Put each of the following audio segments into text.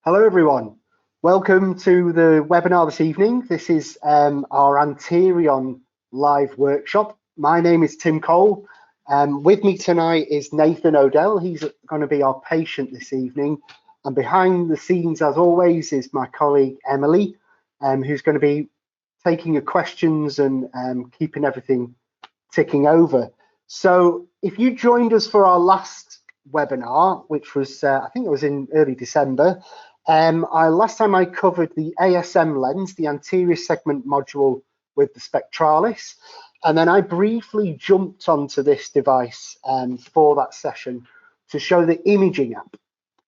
Hello everyone, welcome to the webinar this evening. This is our ANTERION live workshop. My name is Tim Cole. With me tonight is Nathan Odell. He's going to be our patient this evening. And behind the scenes, as always, is my colleague Emily, who's going to be taking your questions and keeping everything ticking over. So if you joined us for our last webinar, which was, I think it was in early December, last time I covered the ASM lens, the anterior segment module with the spectralis, and then I briefly jumped onto this device for that session to show the imaging app.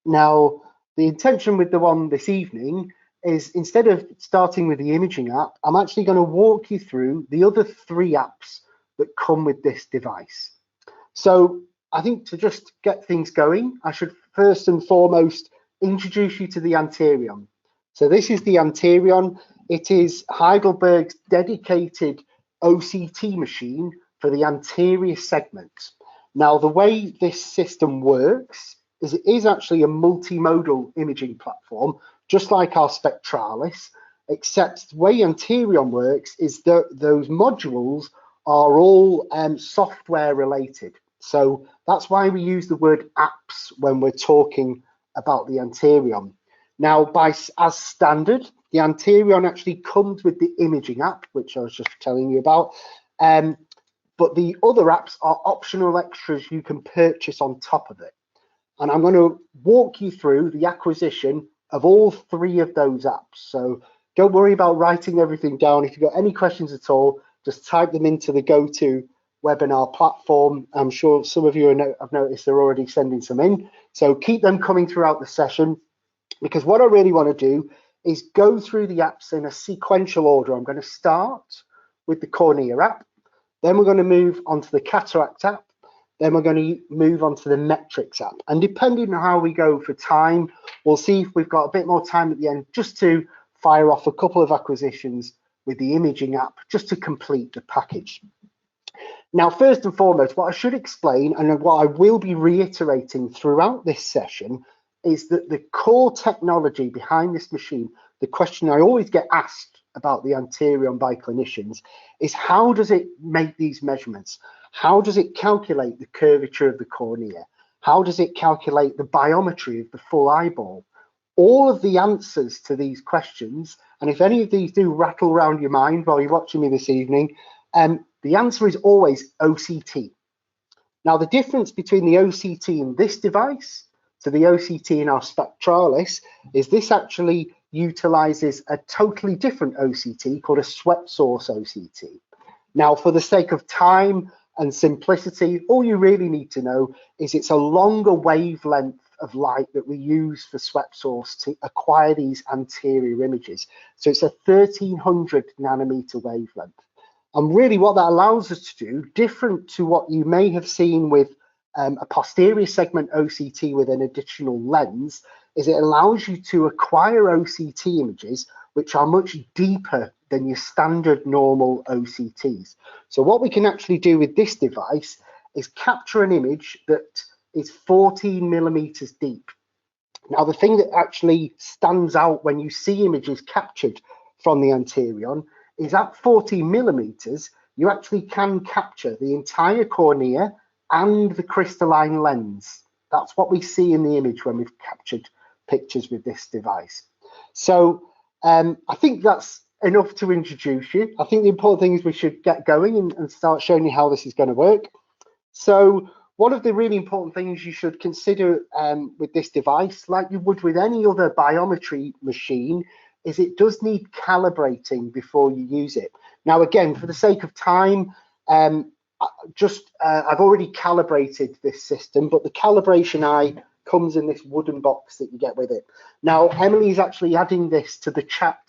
Now, the intention with the one this evening is, instead of starting with the imaging app, I'm actually going to walk you through the other 3 apps that come with this device. So I think to just get things going, I should first and foremost introduce you to the ANTERION. So this is the ANTERION. It is Heidelberg's dedicated OCT machine for the anterior segment. Now, the way this system works is it is actually a multimodal imaging platform, just like our spectralis, except the way ANTERION works is that those modules are all software related. So that's why we use the word apps when we're talking about the ANTERION. Now, as standard, the ANTERION actually comes with the imaging app, which I was just telling you about, but the other apps are optional extras you can purchase on top of it. And I'm going to walk you through the acquisition of all 3 of those apps. So don't worry about writing everything down. If you've got any questions at all, just type them into the GoToWebinar platform. I'm sure some of you have noticed they're already sending some in. So keep them coming throughout the session, because what I really want to do is go through the apps in a sequential order. I'm going to start with the Cornea app, then we're going to move on to the Cataract app, then we're going to move on to the Metrics app. And depending on how we go for time, we'll see if we've got a bit more time at the end just to fire off a couple of acquisitions with the imaging app, just to complete the package. Now, first and foremost, what I should explain, and what I will be reiterating throughout this session, is that the core technology behind this machine, the question I always get asked about the ANTERION by clinicians, is how does it make these measurements? How does it calculate the curvature of the cornea? How does it calculate the biometry of the full eyeball? All of the answers to these questions, and if any of these do rattle around your mind while you're watching me this evening, the answer is always OCT. Now, the difference between the OCT in this device to the OCT in our spectralis is this actually utilizes a totally different OCT called a swept source OCT. Now, for the sake of time and simplicity, all you really need to know is it's a longer wavelength of light that we use for swept source to acquire these anterior images. So it's a 1300 nanometer wavelength. And really what that allows us to do, different to what you may have seen with a posterior segment OCT with an additional lens, is it allows you to acquire OCT images which are much deeper than your standard normal OCTs. So what we can actually do with this device is capture an image that is 14 millimeters deep. Now, the thing that actually stands out when you see images captured from the ANTERION is at 14 millimeters, you actually can capture the entire cornea and the crystalline lens. That's what we see in the image when we've captured pictures with this device. So I think that's enough to introduce you. I think the important thing is we should get going and start showing you how this is going to work. So one of the really important things you should consider with this device, like you would with any other biometry machine, is it does need calibrating before you use it. Now, again, for the sake of time, I've already calibrated this system, but the calibration eye comes in this wooden box that you get with it. Now, Emily is actually adding this to the chat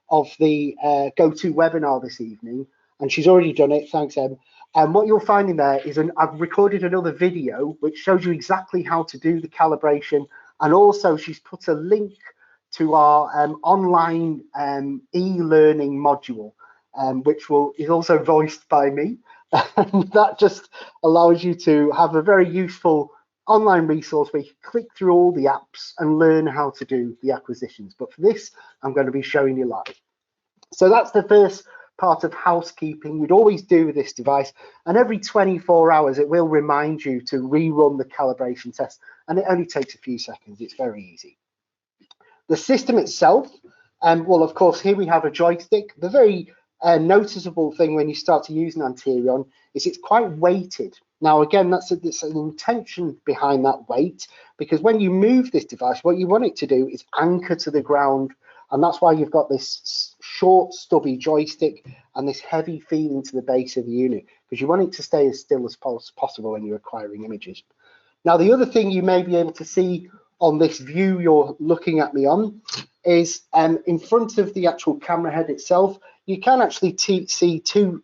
of the GoToWebinar this evening, and she's already done it. Thanks, Em. And what you'll find in there is I've recorded another video which shows you exactly how to do the calibration, and also she's put a link to our online e-learning module, which is also voiced by me. And that just allows you to have a very useful online resource where you can click through all the apps and learn how to do the acquisitions. But for this, I'm going to be showing you live. So that's the first part of housekeeping you'd always do with this device, and every 24 hours it will remind you to rerun the calibration test, and it only takes a few seconds. It's very easy. The system itself, well, of course, here we have a joystick. The very noticeable thing when you start to use an Anterion is it's quite weighted. Now, again, that's an intention behind that weight, because when you move this device, what you want it to do is anchor to the ground, and that's why you've got this short, stubby joystick and this heavy feeling to the base of the unit, because you want it to stay as still as possible when you're acquiring images. Now, the other thing you may be able to see on this view you're looking at me on is in front of the actual camera head itself, you can actually see two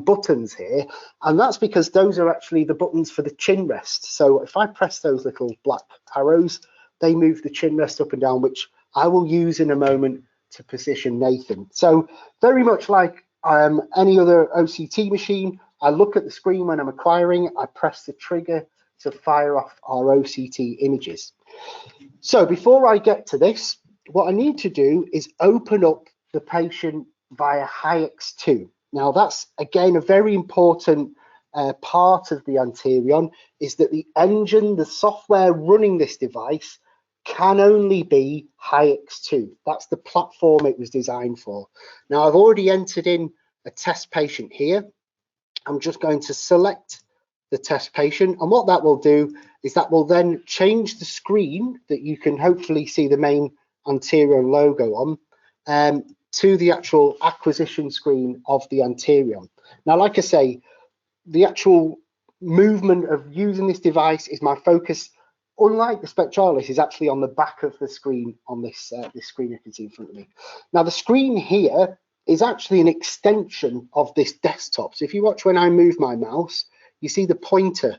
buttons here, and that's because those are actually the buttons for the chin rest. So if I press those little black arrows, they move the chin rest up and down, which I will use in a moment to position Nathan. So very much like any other OCT machine, I look at the screen when I'm acquiring, I press the trigger to fire off our OCT images. So before I get to this, what I need to do is open up the patient via HEYEX 2. Now that's again a very important part of the Anterion, is that the engine, the software running this device, can only be HEYEX 2. That's the platform it was designed for. Now I've already entered in a test patient here. I'm just going to select the test patient, and what that will do is that will then change the screen that you can hopefully see the main Anterion logo on to the actual acquisition screen of the Anterion. Now, like I say, the actual movement of using this device is my focus. Unlike the Spectralis, is actually on the back of the screen on this this screen you can see in front of me. Now, the screen here is actually an extension of this desktop. So if you watch when I move my mouse, you see the pointer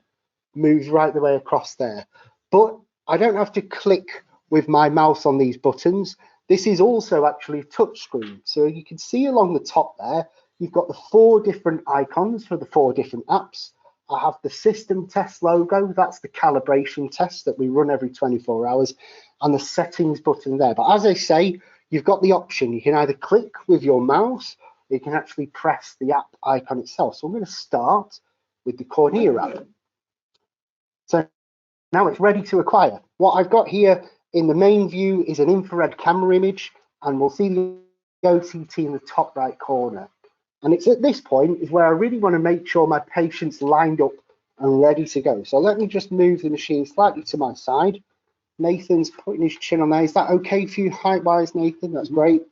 moves right the way across there. But I don't have to click with my mouse on these buttons. This is also actually a touch screen. So you can see along the top there, you've got the 4 different icons for the 4 different apps. I have the system test logo, that's the calibration test that we run every 24 hours, and the settings button there. But as I say, you've got the option. You can either click with your mouse, or you can actually press the app icon itself. So I'm going to start with the Cornea app. So now it's ready to acquire. What I've got here in the main view is an infrared camera image, and we'll see the OCT in the top right corner. And it's at this point is where I really want to make sure my patient's lined up and ready to go. So let me just move the machine slightly to my side. Nathan's putting his chin on there. Is that okay for you height-wise, Nathan? That's great.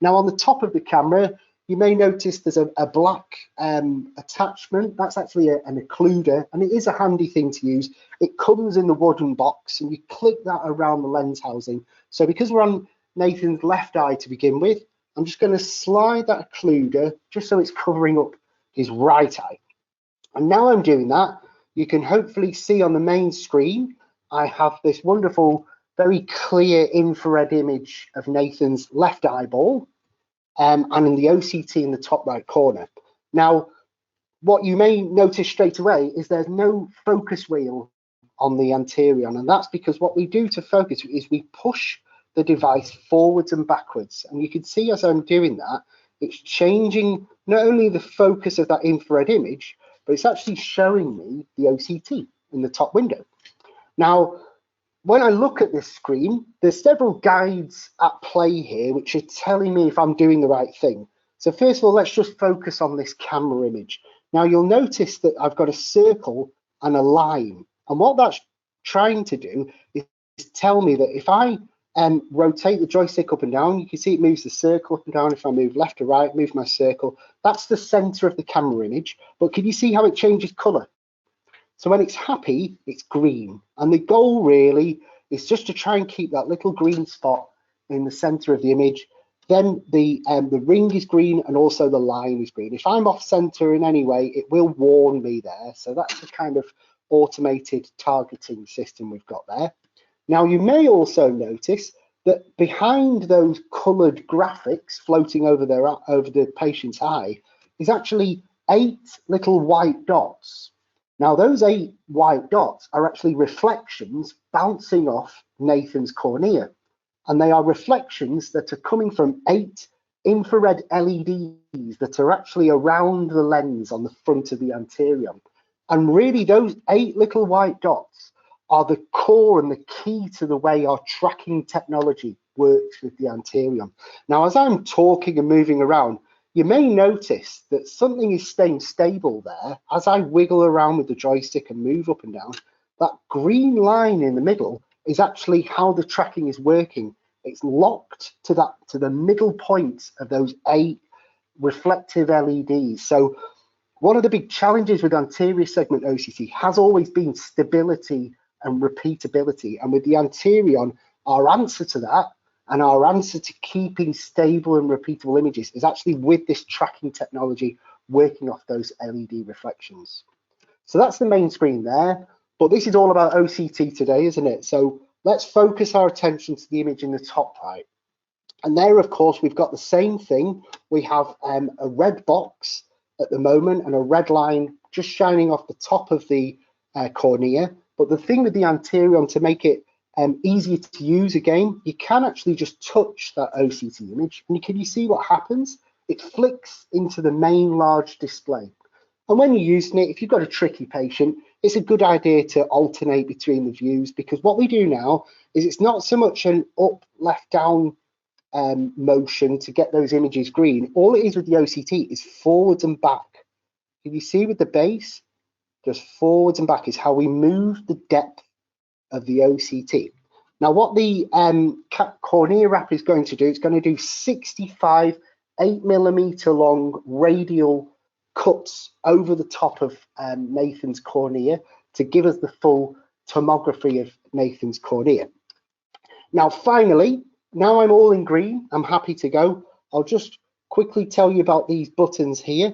Now on the top of the camera, you may notice there's a black attachment. That's actually an occluder, and it is a handy thing to use. It comes in the wooden box, and you click that around the lens housing. So because we're on Nathan's left eye to begin with, I'm just going to slide that occluder just so it's covering up his right eye. And now I'm doing that, you can hopefully see on the main screen, I have this wonderful, very clear infrared image of Nathan's left eyeball, and in the OCT in the top right corner. Now, what you may notice straight away is there's no focus wheel on the Anterion, and that's because what we do to focus is we push the device forwards and backwards, and you can see as I'm doing that, it's changing not only the focus of that infrared image, but it's actually showing me the OCT in the top window. Now, when I look at this screen, there's several guides at play here which are telling me if I'm doing the right thing. So first of all, let's just focus on this camera image. Now you'll notice that I've got a circle and a line, and what that's trying to do is tell me that if I rotate the joystick up and down, you can see it moves the circle up and down. If I move left to right, move my circle, that's the center of the camera image. But can you see how it changes color? So when it's happy, it's green. And the goal really is just to try and keep that little green spot in the center of the image. Then the ring is green and also the line is green. If I'm off center in any way, it will warn me there. So that's the kind of automated targeting system we've got there. Now, you may also notice that behind those coloured graphics floating over the patient's eye is actually 8 little white dots. Now, those 8 white dots are actually reflections bouncing off Nathan's cornea, and they are reflections that are coming from 8 infrared LEDs that are actually around the lens on the front of the anterion. And really, those 8 little white dots are the core and the key to the way our tracking technology works with the anterion. Now, as I'm talking and moving around, you may notice that something is staying stable there. As I wiggle around with the joystick and move up and down, that green line in the middle is actually how the tracking is working. It's locked to the middle point of those 8 reflective LEDs. So one of the big challenges with anterior segment OCT has always been stability and repeatability. And with the Anterion, our answer to that and our answer to keeping stable and repeatable images is actually with this tracking technology working off those LED reflections. So that's the main screen there, but this is all about OCT today, isn't it? So let's focus our attention to the image in the top right. And there, of course, we've got the same thing. We have a red box at the moment and a red line just shining off the top of the cornea. But the thing with the Anterion, to make it easier to use again, you can actually just touch that OCT image. And can you see what happens? It flicks into the main large display. And when you're using it, if you've got a tricky patient, it's a good idea to alternate between the views, because what we do now is it's not so much an up, left, down motion to get those images green. All it is with the OCT is forwards and back. Can you see with the base? Just forwards and back is how we move the depth of the OCT. Now, what the Cornea wrap is going to do, it's going to do 65 8mm long radial cuts over the top of Nathan's cornea to give us the full tomography of Nathan's cornea. Now, finally, now I'm all in green, I'm happy to go. I'll just quickly tell you about these buttons here.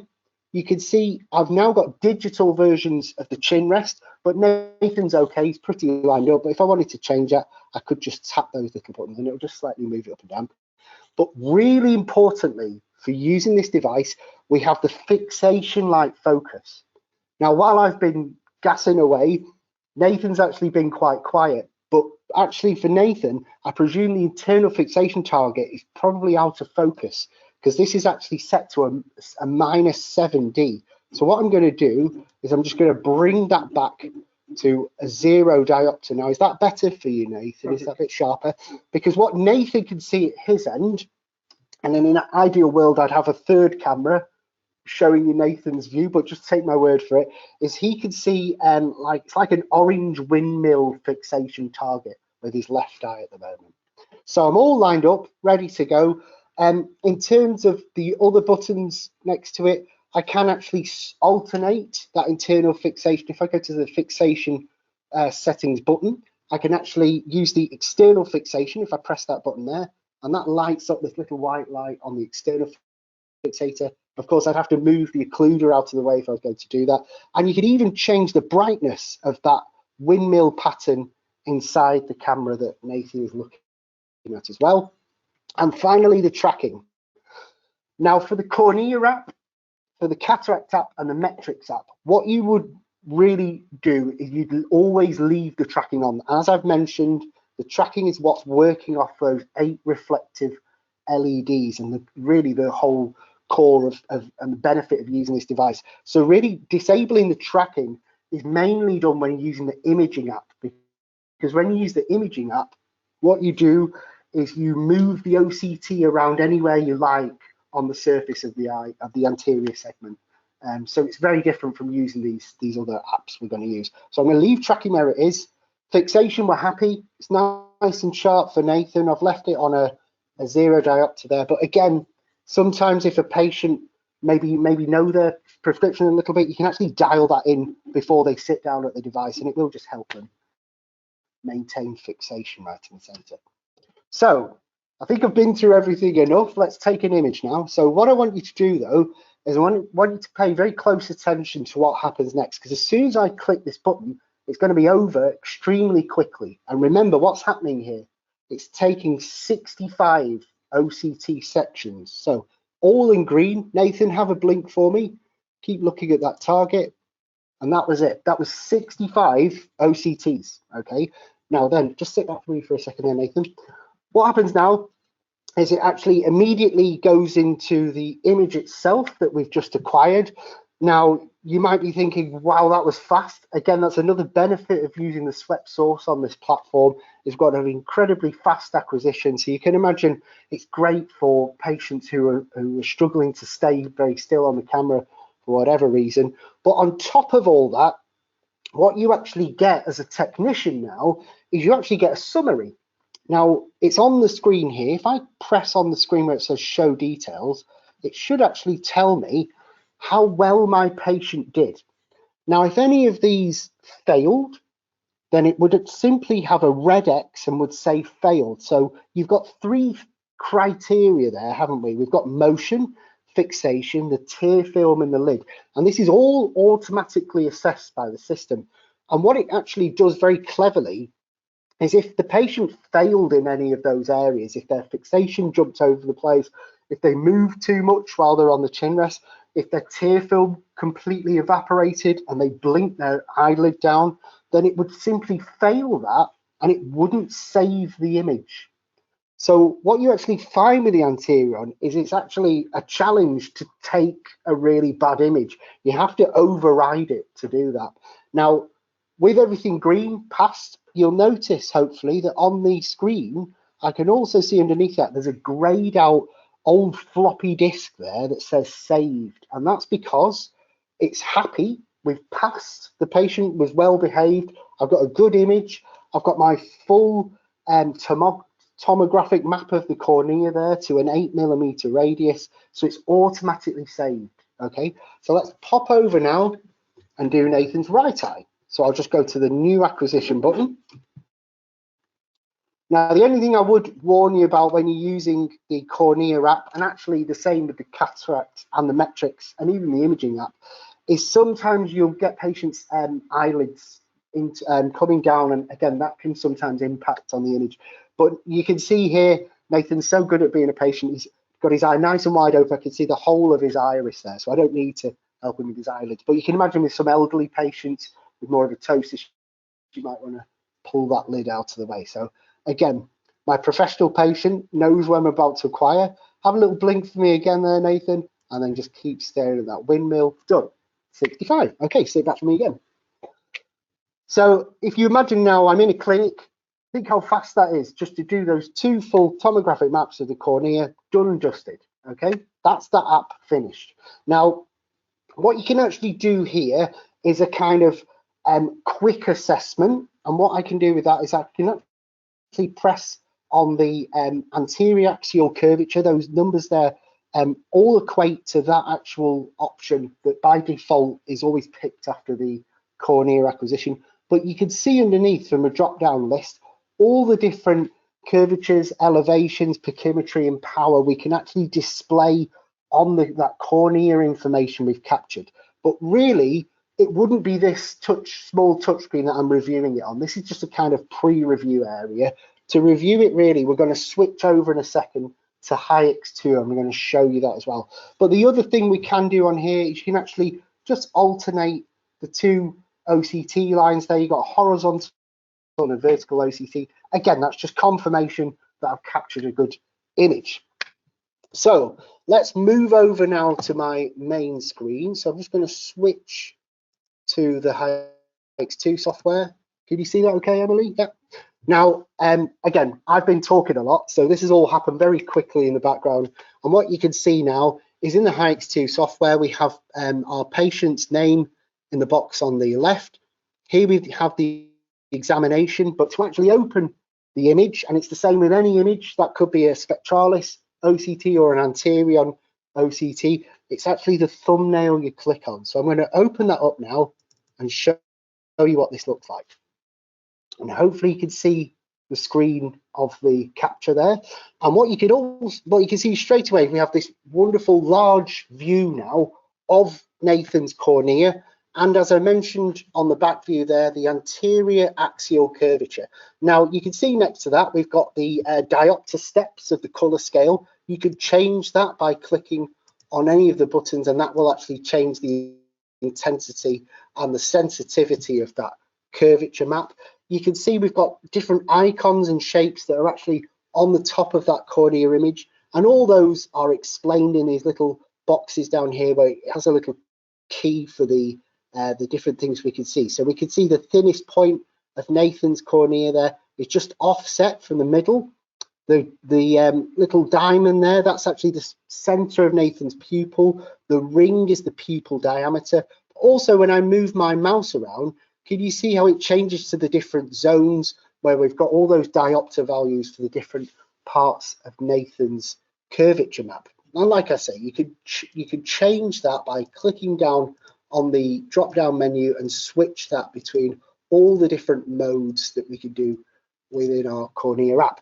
You can see I've now got digital versions of the chin rest, but Nathan's okay, he's pretty lined up. But if I wanted to change that, I could just tap those little buttons and it'll just slightly move it up and down. But really importantly, for using this device, we have the fixation light focus. Now, while I've been gassing away, Nathan's actually been quite quiet. But actually for Nathan, I presume the internal fixation target is probably out of focus, because this is actually set to a -7D. So what I'm going to do is I'm just going to bring that back to a 0 diopter. Now, is that better for you, Nathan? Is that a bit sharper? Because what Nathan can see at his end, and in an ideal world, I'd have a third camera showing you Nathan's view, but just take my word for it, is he can see it's like an orange windmill fixation target with his left eye at the moment. So I'm all lined up, ready to go. In terms of the other buttons next to it, I can actually alternate that internal fixation. If I go to the fixation settings button, I can actually use the external fixation if I press that button there, and that lights up this little white light on the external fixator. Of course, I'd have to move the occluder out of the way if I was going to do that. And you could even change the brightness of that windmill pattern inside the camera that Nathan is looking at as well. And finally, the tracking. Now, for the Cornea app, for the Cataract app and the Metrics app, what you would really do is you'd always leave the tracking on. As I've mentioned, the tracking is what's working off those 8 reflective LEDs and really the whole core and the benefit of using this device. So really disabling the tracking is mainly done when you're using the imaging app, because when you use the imaging app, what you do is you move the OCT around anywhere you like on the surface of the eye, of the anterior segment. So it's very different from using these other apps we're going to use. So I'm going to leave tracking where it is. Fixation, we're happy. It's nice and sharp for Nathan. I've left it on a 0 diopter there. But again, sometimes if a patient maybe know their prescription a little bit, you can actually dial that in before they sit down at the device, and it will just help them maintain fixation right in the center. So I think I've been through everything enough. Let's take an image now. So what I want you to do though, is I want you to pay very close attention to what happens next, because as soon as I click this button, it's going to be over extremely quickly. And remember what's happening here. It's taking 65 OCT sections. So all in green. Nathan, have a blink for me. Keep looking at that target. And that was it. That was 65 OCTs, okay? Now then, just sit that for me for a second there, Nathan. What happens now is it actually immediately goes into the image itself that we've just acquired. Now, you might be thinking, wow, that was fast. Again, that's another benefit of using the swept source on this platform. It's got an incredibly fast acquisition. So you can imagine it's great for patients who are struggling to stay very still on the camera for whatever reason. But on top of all that, what you actually get as a technician now is you actually get a summary. Now, it's on the screen here. If I press on the screen where it says show details, it should actually tell me how well my patient did. Now, if any of these failed, then it would simply have a red X and would say failed. So you've got three criteria there, haven't we? We've got motion, fixation, the tear film and the lid. And this is all automatically assessed by the system. And what it actually does very cleverly is if the patient failed in any of those areas, if their fixation jumped over the place, if they moved too much while they're on the chin rest, if their tear film completely evaporated and they blinked their eyelid down, then it would simply fail that and it wouldn't save the image. So what you actually find with the Anterion is it's actually a challenge to take a really bad image. You have to override it to do that. Now, with everything green passed, you'll notice hopefully that on the screen, I can also see underneath that there's a grayed out old floppy disk there that says saved. And that's because it's happy. We've passed. The patient was well behaved. I've got a good image. I've got my full tomographic map of the cornea there to an 8mm radius. So it's automatically saved. Okay, so let's pop over now and do Nathan's right eye. So I'll just go to the new acquisition button. Now, the only thing I would warn you about when you're using the Cornea app, and actually the same with the Cataract and the Metrics and even the imaging app, is sometimes you'll get patients' eyelids coming down, and again, that can sometimes impact on the image. But you can see here, Nathan's so good at being a patient, he's got his eye nice and wide open. I can see the whole of his iris there, so I don't need to help him with his eyelids. But you can imagine with some elderly patients with more of a ptosis, you might want to pull that lid out of the way. So again, my professional patient knows what I'm about to acquire. Have a little blink for me again there, Nathan, and then just keep staring at that windmill. Done. 65. Okay, sit back for me again. So if you imagine now I'm in a clinic, think how fast that is just to do those two full tomographic maps of the cornea, done and dusted. Okay, that's that app finished. Now, what you can actually do here is a kind of quick assessment. And what I can do with that is I can actually press on the anterior axial curvature. Those numbers there all equate to that actual option that by default is always picked after the cornea acquisition. But you can see underneath from a drop-down list all the different curvatures, elevations, pachymetry and power we can actually display on that cornea information we've captured. But really, it wouldn't be this small touchscreen that I'm reviewing it on. This is just a kind of pre-review area. To review it, really, we're going to switch over in a second to HEYEX 2, and we're going to show you that as well. But the other thing we can do on here is you can actually just alternate the two OCT lines there. You've got a horizontal and a vertical OCT. Again, that's just confirmation that I've captured a good image. So let's move over now to my main screen. So I'm just going to switch to the HEYEX 2 software. Can you see that okay, Emily? Yeah. Now, again, I've been talking a lot, so this has all happened very quickly in the background. And what you can see now is in the HEYEX 2 software, we have our patient's name in the box on the left. Here we have the examination, but to actually open the image, and it's the same with any image, that could be a spectralis OCT or an Anterion OCT, it's actually the thumbnail you click on. So I'm going to open that up now and show you what this looks like. And hopefully you can see the screen of the capture there. And what you can see straight away, we have this wonderful large view now of Nathan's cornea. And as I mentioned on the back view there, the anterior axial curvature. Now you can see next to that, we've got the diopter steps of the color scale. You could change that by clicking on any of the buttons, and that will actually change the intensity and the sensitivity of that curvature map. You can see we've got different icons and shapes that are actually on the top of that cornea image, and all those are explained in these little boxes down here where it has a little key for the different things we can see. So we can see the thinnest point of Nathan's cornea there is just offset from the middle. The little diamond there, that's actually the center of Nathan's pupil. The ring is the pupil diameter. Also, when I move my mouse around, can you see how it changes to the different zones where we've got all those diopter values for the different parts of Nathan's curvature map? And like I say, you could change that by clicking down on the drop down menu and switch that between all the different modes that we can do within our Cornea app.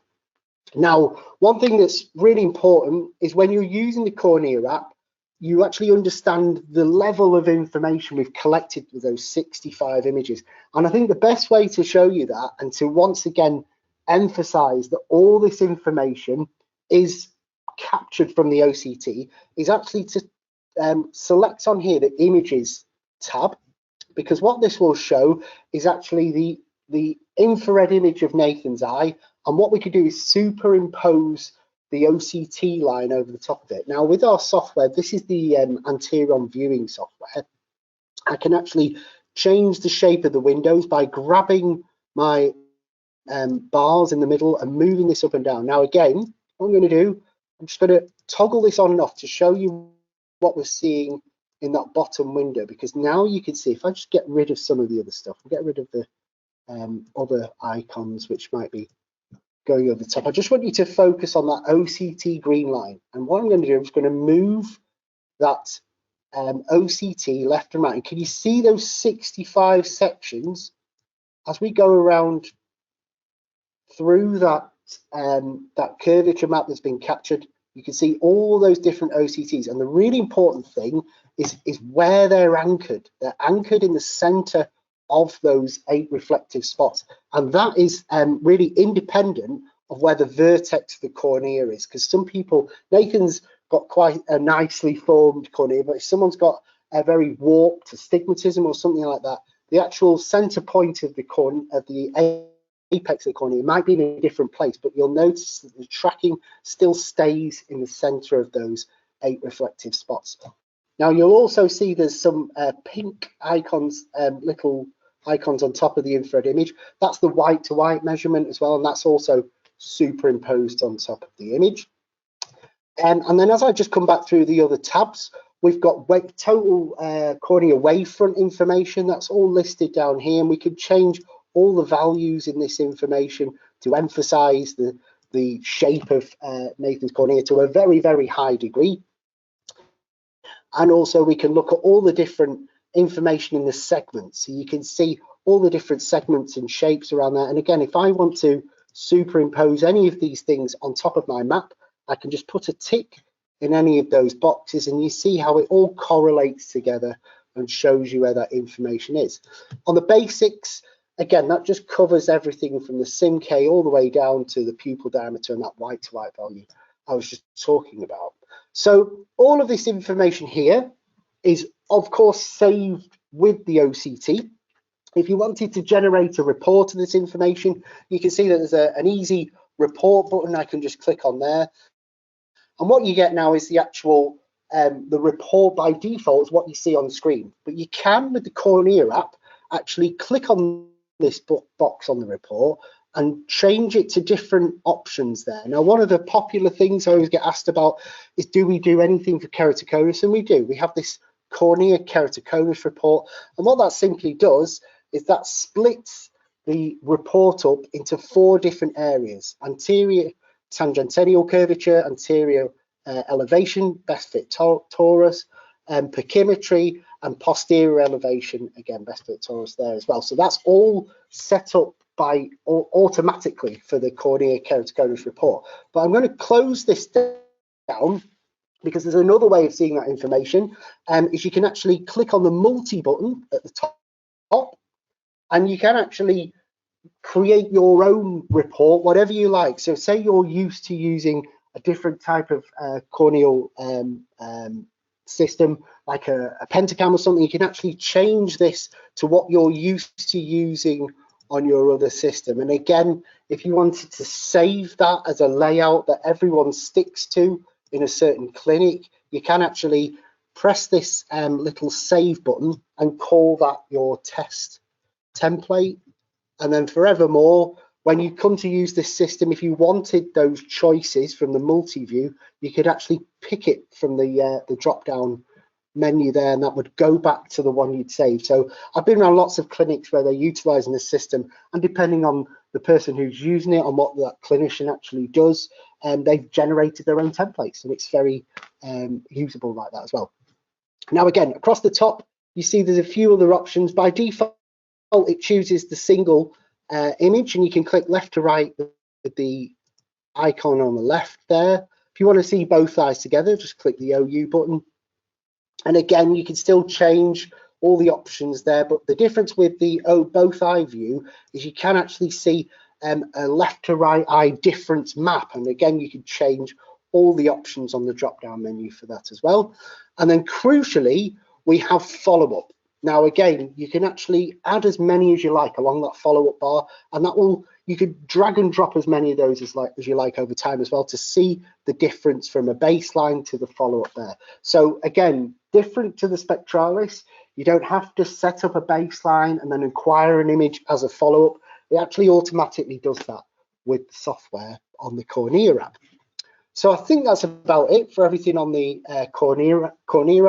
Now, one thing that's really important is when you're using the Cornea app, you actually understand the level of information we've collected with those 65 images. And I think the best way to show you that, and to once again emphasize that all this information is captured from the OCT, is actually to select on here the Images tab, because what this will show is actually the infrared image of Nathan's eye, and what we could do is superimpose the OCT line over the top of it. Now, with our software, this is the ANTERION viewing software. I can actually change the shape of the windows by grabbing my bars in the middle and moving this up and down. Now, again, what I'm going to do, I'm just going to toggle this on and off to show you what we're seeing in that bottom window, because now you can see, if I just get rid of some of the other stuff, get rid of the other icons which might be going over the top, I just want you to focus on that OCT green line. And what I'm going to do, I'm just going to move that OCT left and right. And can you see those 65 sections as we go around through that that curvature map that's been captured? You can see all those different OCTs, and the really important thing is where they're anchored. They're anchored in the center of those 8 reflective spots, and that is really independent of where the vertex of the cornea is, because some people, Nathan's got quite a nicely formed cornea, but if someone's got a very warped astigmatism or something like that, the actual center point of the apex of the cornea might be in a different place, but you'll notice that the tracking still stays in the center of those 8 reflective spots. Now, you'll also see there's some pink icons, little icons on top of the infrared image. That's the white to white measurement as well, and that's also superimposed on top of the image. And then as I just come back through the other tabs, we've got total cornea wavefront information. That's all listed down here, and we can change all the values in this information to emphasize the shape of Nathan's cornea to a very, very high degree. And also we can look at all the different information in the segments. So you can see all the different segments and shapes around there. And again, if I want to superimpose any of these things on top of my map, I can just put a tick in any of those boxes, and you see how it all correlates together and shows you where that information is. On the basics, again, that just covers everything from the SIMK all the way down to the pupil diameter and that white to white value I was just talking about. So all of this information here is, of course, saved with the OCT. If you wanted to generate a report of this information, you can see that there's an easy report button. I can just click on there. And what you get now is the actual, the report by default is what you see on the screen. But you can, with the Cornea app, actually click on this box on the report and change it to different options there. Now, one of the popular things I always get asked about is, do we do anything for keratoconus? And we do. We have this cornea keratoconus report. And what that simply does is that splits the report up into 4 different areas: anterior tangential curvature, anterior elevation, best fit torus, pachymetry, and posterior elevation, again, best fit torus there as well. So that's all set up by automatically for the cornea keratoconus report. But I'm going to close this down, because there's another way of seeing that information, is you can actually click on the multi button at the top, and you can actually create your own report, whatever you like. So say you're used to using a different type of corneal system like a pentacam or something, you can actually change this to what you're used to using on your other system. And again, if you wanted to save that as a layout that everyone sticks to in a certain clinic, you can actually press this little save button and call that your test template. And then forevermore, when you come to use this system, if you wanted those choices from the multi-view, you could actually pick it from the drop-down menu there, and that would go back to the one you'd saved. So I've been around lots of clinics where they're utilizing this system, and depending on the person who's using it and what that clinician actually does, they've generated their own templates, and it's very usable like that as well. Now again, across the top, you see there's a few other options. By default, it chooses the single image, and you can click left to right with the icon on the left there. If you want to see both eyes together, just click the OU button. And again, you can still change all the options there, but the difference with the both eye view is you can actually see a left to right eye difference map. And again, you can change all the options on the drop down menu for that as well. And then crucially, we have follow-up. Now, again, you can actually add as many as you like along that follow-up bar, and that will, you could drag and drop as many of those as you like over time as well to see the difference from a baseline to the follow-up there. So again, different to the Spectralis, you don't have to set up a baseline and then acquire an image as a follow-up. It actually automatically does that with the software on the Cornea app. So I think that's about it for everything on the Cornea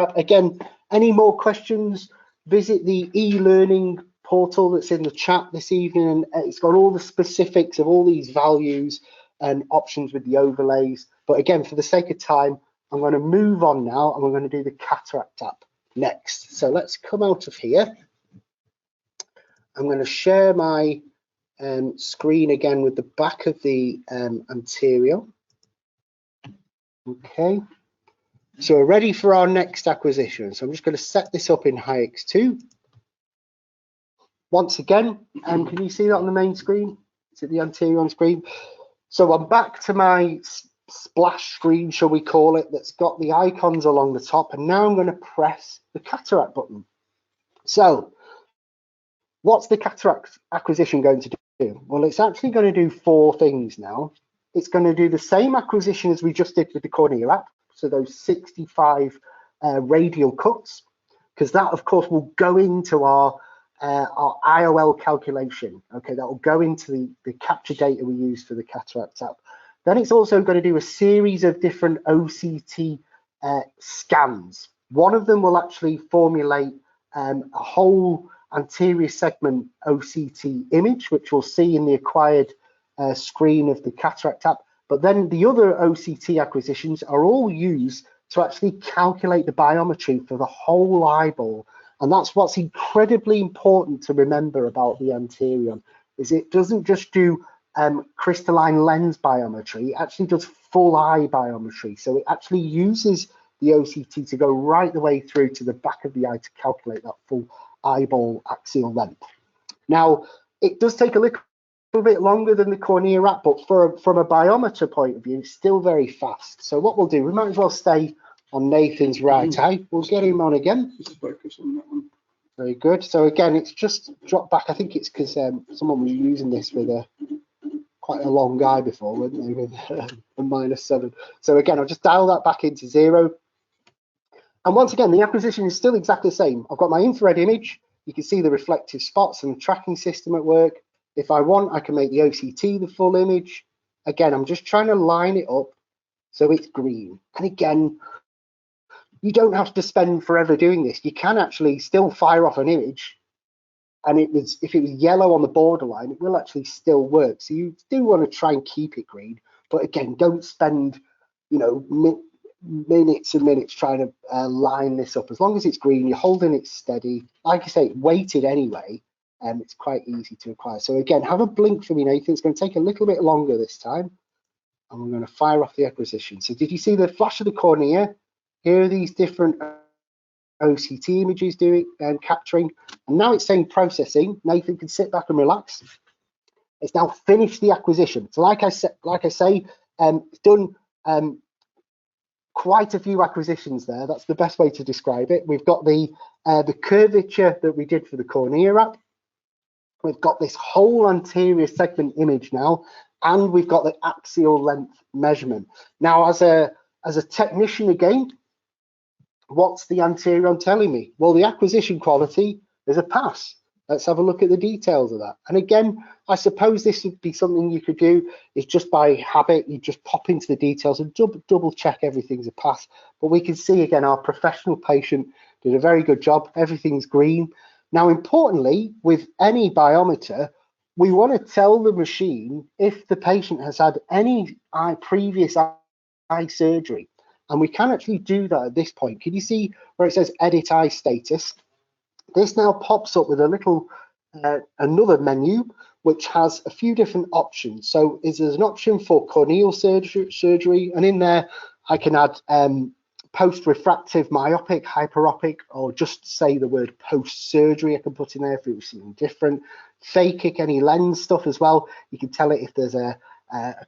app. Again, any more questions, visit the e-learning portal that's in the chat this evening, and it's got all the specifics of all these values and options with the overlays. But again, for the sake of time, I'm going to move on now, and we're going to do the Cataract app next. So let's come out of here. I'm going to share my screen again with the back of the Anterion. Okay, so we're ready for our next acquisition. So I'm just going to set this up in HEYEX 2. Once again, can you see that on the main screen? Is it the Anterion screen? So I'm back to my splash screen, shall we call it, that's got the icons along the top, and now I'm going to press the Cataract button. So what's the Cataract acquisition going to do? Well, it's actually going to do 4 things now. It's going to do the same acquisition as we just did with the Cornea app, so those 65 radial cuts, because that, of course, will go into our IOL calculation. Okay, that will go into the capture data we use for the Cataract app. Then it's also going to do a series of different OCT scans. One of them will actually formulate a whole anterior segment OCT image, which we'll see in the acquired screen of the Cataract app. But then the other OCT acquisitions are all used to actually calculate the biometry for the whole eyeball. And that's what's incredibly important to remember about the Anterion, is it doesn't just do crystalline lens biometry, it actually does full eye biometry. So it actually uses the OCT to go right the way through to the back of the eye to calculate that full eyeball axial length. Now, it does take a little bit longer than the Cornea app, but from a biometer point of view, it's still very fast. So what we'll do, we might as well stay on Nathan's right eye. We'll get him on again. Just focus on that one. Very good. So again, it's just dropped back. I think it's because someone was using this with quite a long eye before, weren't they, with a -7. So again, I'll just dial that back into 0. And once again, the acquisition is still exactly the same. I've got my infrared image. You can see the reflective spots and the tracking system at work. If I want, I can make the OCT the full image. Again, I'm just trying to line it up so it's green. And again, you don't have to spend forever doing this. You can actually still fire off an image, and if it was yellow on the borderline, it will actually still work. So you do want to try and keep it green, but again, don't spend, you know, minutes and minutes trying to line this up. As long as it's green, you're holding it steady. Like I say, weighted anyway, and it's quite easy to acquire. So again, have a blink for me, Nathan. It's going to take a little bit longer this time, and we're going to fire off the acquisition. So did you see the flash of the Cornea? Here are these different OCT images doing and capturing, and now it's saying processing. Nathan can sit back and relax. It's now finished the acquisition. So like I say, it's done quite a few acquisitions there. That's the best way to describe it. We've got the curvature that we did for the Cornea app. We've got this whole anterior segment image now, and we've got the axial length measurement. Now, as a technician again, what's the Anterion telling me? Well, the acquisition quality is a pass. Let's have a look at the details of that. And again, I suppose this would be something you could do is just by habit, you just pop into the details and double check everything's a pass. But we can see again, our professional patient did a very good job. Everything's green. Now, importantly, with any biometer, we want to tell the machine if the patient has had any previous eye surgery. And we can actually do that at this point. Can you see where it says edit eye status? This now pops up with a little another menu which has a few different options. So there's an option for corneal surgery, and in there I can add post-refractive myopic, hyperopic, or just say the word post-surgery. I can put in there if it was something different. Phakic, any lens stuff as well. You can tell it if there's a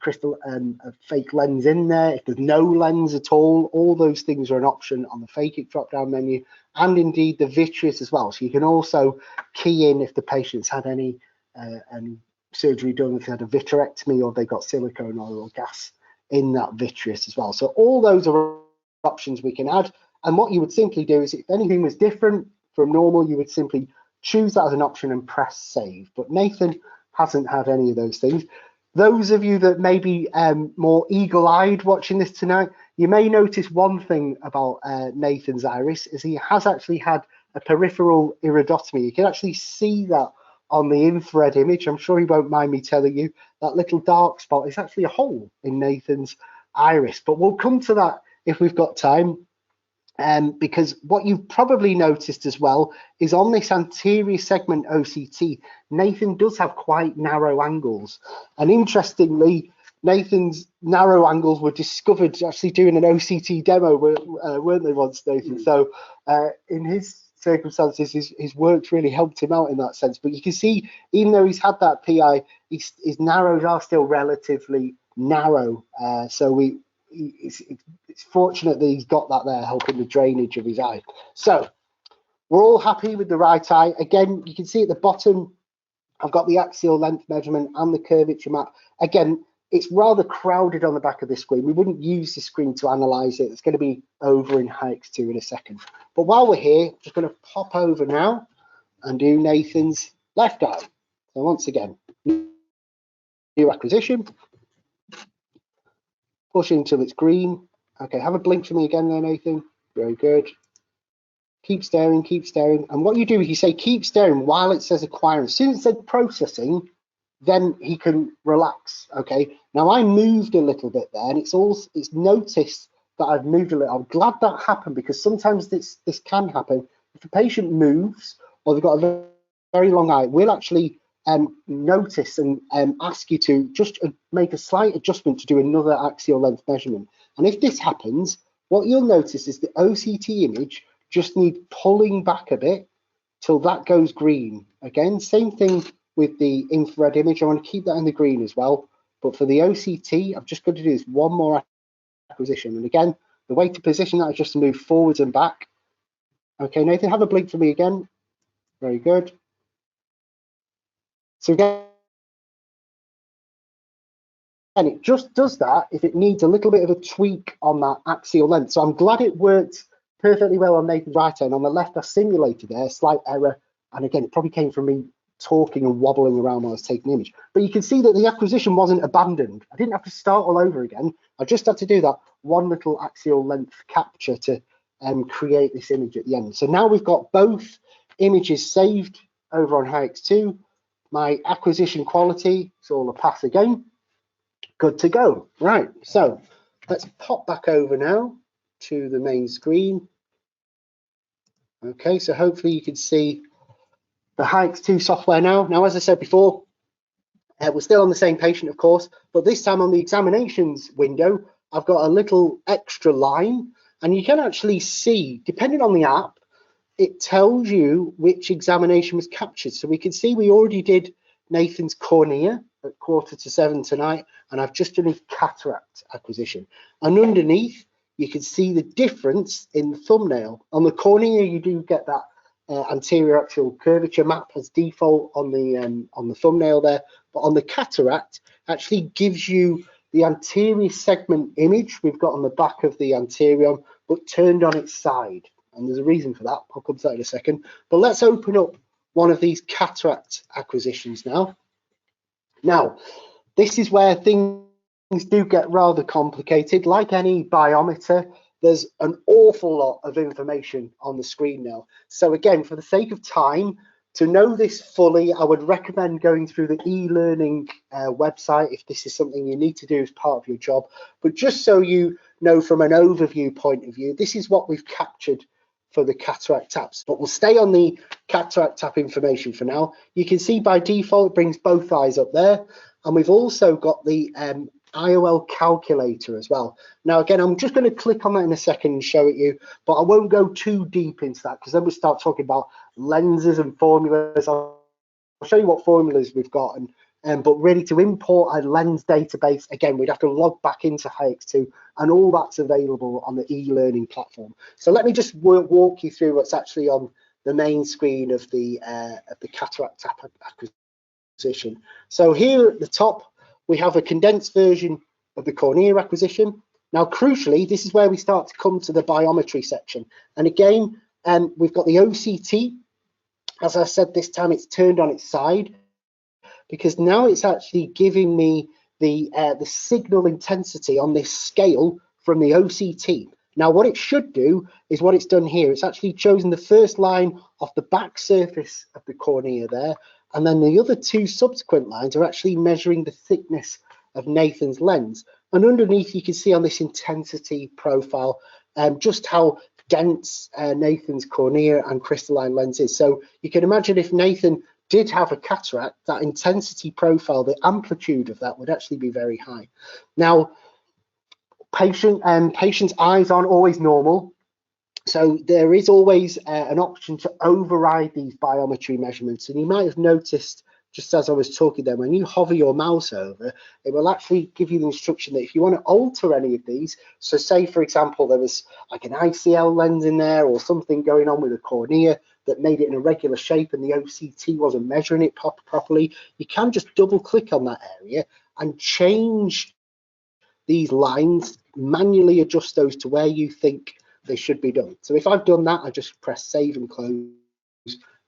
crystal a fake lens in there, if there's no lens at all those things are an option on the phakic drop down menu, and indeed the vitreous as well. So you can also key in if the patient's had any surgery done, if they had a vitrectomy or they got silicone oil or gas in that vitreous as well. So all those are options we can add, and what you would simply do is if anything was different from normal, you would simply choose that as an option and press save. But Nathan hasn't had any of those things. Those of you that may be more eagle-eyed watching this tonight, you may notice one thing about Nathan's iris is he has actually had a peripheral iridotomy. You can actually see that on the infrared image. I'm sure he won't mind me telling you that little dark spot is actually a hole in Nathan's iris, but we'll come to that if we've got time. Because what you've probably noticed as well is on this anterior segment OCT, Nathan does have quite narrow angles. And interestingly, Nathan's narrow angles were discovered actually doing an OCT demo, weren't they once, Nathan? So in his circumstances, his work's really helped him out in that sense. But you can see, even though he's had that PI, his narrows are still relatively narrow. So it's fortunate that he's got that there helping the drainage of his eye. So we're all happy with the right eye. Again, you can see at the bottom, I've got the axial length measurement and the curvature map. Again, it's rather crowded on the back of this screen. We wouldn't use the screen to analyze it. It's going to be over in HEYEX 2 in a second. But while we're here, I'm just going to pop over now and do Nathan's left eye. So once again, new acquisition. Push until it's green. Okay, have a blink for me again there, Nathan. Very good. Keep staring, keep staring. And what you do is you say keep staring while it says acquiring. As soon as it says processing, then he can relax. Okay. Now I moved a little bit there, and it's noticed that I've moved a little. I'm glad that happened, because sometimes this can happen. If a patient moves or they've got a very long eye, we'll actually notice and ask you to just make a slight adjustment to do another axial length measurement. And if this happens, what you'll notice is the OCT image just need pulling back a bit till that goes green. Again, same thing with the infrared image. I want to keep that in the green as well. But for the OCT, I've just got to do this one more acquisition. And again, the way to position that is just to move forwards and back. Okay, Nathan, have a blink for me again. Very good. So again, and it just does that if it needs a little bit of a tweak on that axial length. So I'm glad it worked perfectly well on Nathan's right eye. And on the left, I simulated there, slight error. And again, it probably came from me talking and wobbling around while I was taking the image. But you can see that the acquisition wasn't abandoned. I didn't have to start all over again. I just had to do that one little axial length capture to create this image at the end. So now we've got both images saved over on HEYEX 2. My acquisition quality is all a pass again. Good to go. Right, so let's pop back over now to the main screen. Okay, so hopefully you can see the HEYEX 2 software now. Now, as I said before, we're still on the same patient, of course, but this time on the examinations window, I've got a little extra line, and you can actually see, depending on the app, it tells you which examination was captured. So we can see we already did Nathan's Cornea at 6:45 tonight, and I've just done his cataract acquisition. And underneath, you can see the difference in the thumbnail. On the cornea, you do get that anterior axial curvature map as default on the thumbnail there, but on the cataract, actually gives you the anterior segment image we've got on the back of the anterion, but turned on its side. And there's a reason for that. I'll come to that in a second. But let's open up one of these cataract acquisitions now. Now, this is where things do get rather complicated. Like any biometer, there's an awful lot of information on the screen now. So again, for the sake of time, to know this fully, I would recommend going through the e-learning website if this is something you need to do as part of your job. But just so you know from an overview point of view, this is what we've captured for the cataract taps. But we'll stay on the cataract tap information for now. You can see by default, it brings both eyes up there. And we've also got the IOL calculator as well. Now, again, I'm just going to click on that in a second and show it you, but I won't go too deep into that because then we'll start talking about lenses and formulas. I'll show you what formulas we've got, but really to import a lens database, again, we'd have to log back into HEYEX 2, and all that's available on the e-learning platform. So let me just walk you through what's actually on the main screen of the cataract tap acquisition. So here at the top, we have a condensed version of the Cornea acquisition. Now, crucially, this is where we start to come to the biometry section. And again, we've got the OCT. As I said, this time it's turned on its side because now it's actually giving me the signal intensity on this scale from the OCT. Now, what it should do is what it's done here. It's actually chosen the first line off the back surface of the cornea there, and then the other two subsequent lines are actually measuring the thickness of Nathan's lens. And underneath, you can see on this intensity profile just how dense Nathan's cornea and crystalline lens is. So you can imagine if Nathan did have a cataract, that intensity profile, the amplitude of that would actually be very high. Now, patient's eyes aren't always normal. So there is always an option to override these biometry measurements. And you might have noticed, just as I was talking there, when you hover your mouse over, it will actually give you the instruction that if you want to alter any of these, so say, for example, there was like an ICL lens in there or something going on with a cornea that made it in a regular shape and the OCT wasn't measuring it properly, you can just double click on that area and change these lines, manually adjust those to where you think they should be done. So if I've done that, I just press save and close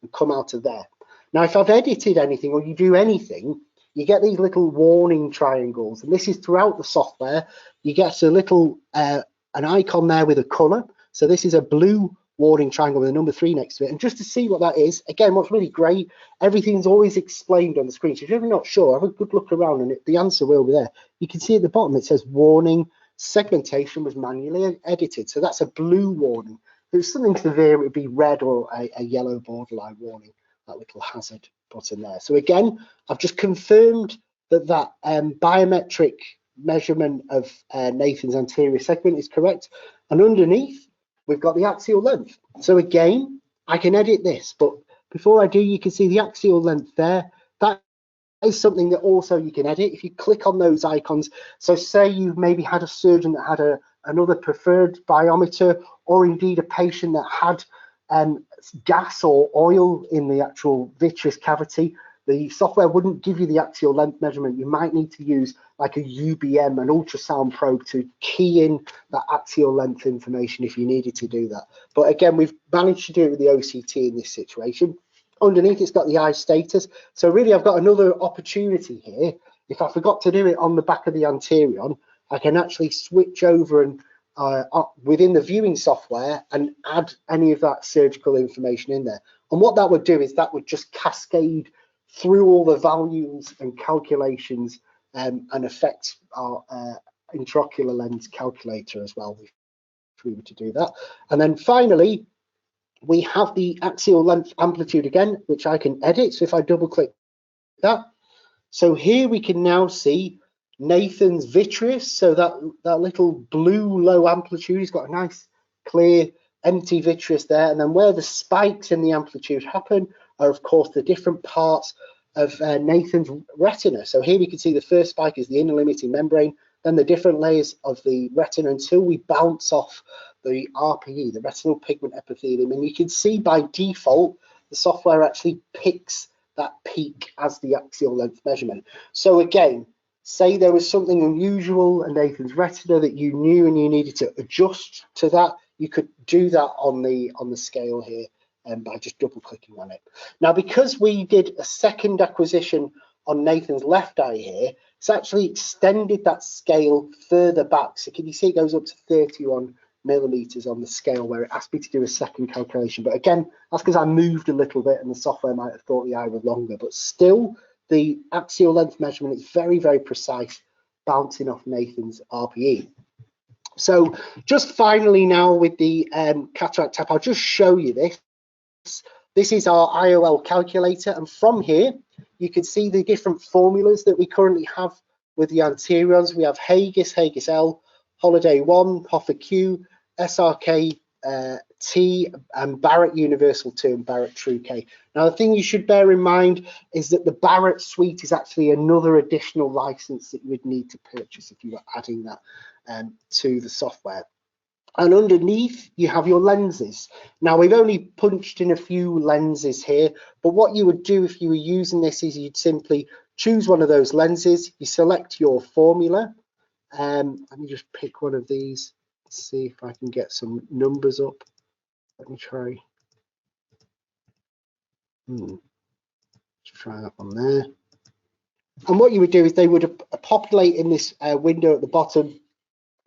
and come out of there. Now, if I've edited anything or you do anything, you get these little warning triangles, and this is throughout the software. You get a little an icon there with a color. So this is a blue warning triangle with a number 3 next to it. And just to see what that is, again, what's really great, everything's always explained on the screen. So if you're ever not sure, have a good look around and the answer will be there. You can see at the bottom, it says warning, segmentation was manually edited. So that's a blue warning. If it's something severe, it would be red or a yellow borderline warning, that little hazard button there. So again, I've just confirmed that biometric measurement of Nathan's anterior segment is correct. And underneath, we've got the axial length. So again, I can edit this, but before I do, you can see the axial length there. That is something that also you can edit if you click on those icons. So say you've maybe had a surgeon that had another preferred biometer, or indeed a patient that had gas or oil in the actual vitreous cavity. The software wouldn't give you the axial length measurement. You might need to use like a UBM, an ultrasound probe, to key in that axial length information if you needed to do that. But again, we've managed to do it with the OCT in this situation. Underneath, it's got the eye status. So really, I've got another opportunity here. If I forgot to do it on the back of the Anterion, I can actually switch over and within the viewing software and add any of that surgical information in there. And what that would do is that would just cascade through all the values and calculations and affect our intraocular lens calculator as well, if we were to do that. And then finally, we have the axial length amplitude again, which I can edit. So if I double click that, so here we can now see Nathan's vitreous. So that little blue low amplitude, he's got a nice clear empty vitreous there. And then where the spikes in the amplitude happen are, of course, the different parts of Nathan's retina. So here we can see the first spike is the inner limiting membrane. then the different layers of the retina until we bounce off the RPE, the retinal pigment epithelium. And you can see by default, the software actually picks that peak as the axial length measurement. So again, say there was something unusual in Nathan's retina that you knew and you needed to adjust to that, you could do that on the scale here by just double clicking on it. Now, because we did a second acquisition on Nathan's left eye here, it's actually extended that scale further back. So can you see it goes up to 31 millimeters on the scale where it asked me to do a second calculation. But again, that's because I moved a little bit and the software might have thought the eye was longer, but still the axial length measurement is very, very precise, bouncing off Nathan's RPE. So just finally now with the Cataract tab, I'll just show you this. This is our IOL calculator, and from here you can see the different formulas that we currently have with the anterions. We have HEYEX, HEYEX L, Holiday 1, Hoffer Q, SRK T, and Barrett Universal 2 and Barrett True K. Now, the thing you should bear in mind is that the Barrett suite is actually another additional license that you would need to purchase if you were adding that to the software. And underneath you have your lenses. Now, we've only punched in a few lenses here, but what you would do if you were using this is you'd simply choose one of those lenses, you select your formula. Let me just pick one of these, see if I can get some numbers up. Let me try. Let's try that one there. And what you would do is they would populate in this window at the bottom,